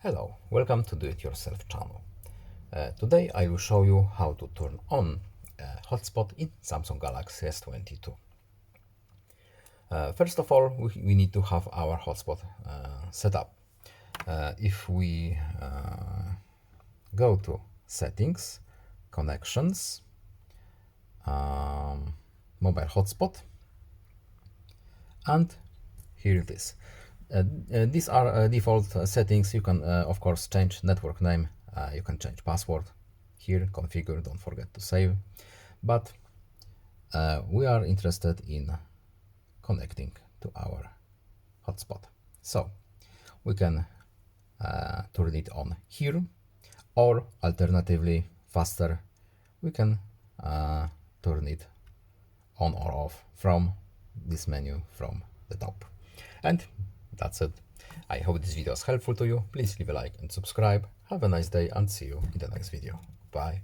Hello, welcome to Do It Yourself channel. Today I will show you how to turn on hotspot in Samsung Galaxy S22. First of all, we need to have our hotspot set up. If we go to Settings, Connections, Mobile Hotspot, and here it is. These are default settings. You can of course change network name, you can change password here, configure, don't forget to save, but we are interested in connecting to our hotspot, so we can turn it on here, or alternatively faster we can turn it on or off from this menu from the top. And that's it. I hope this video is helpful to you. Please leave a like and subscribe. Have a nice day and see you in the next video. Bye.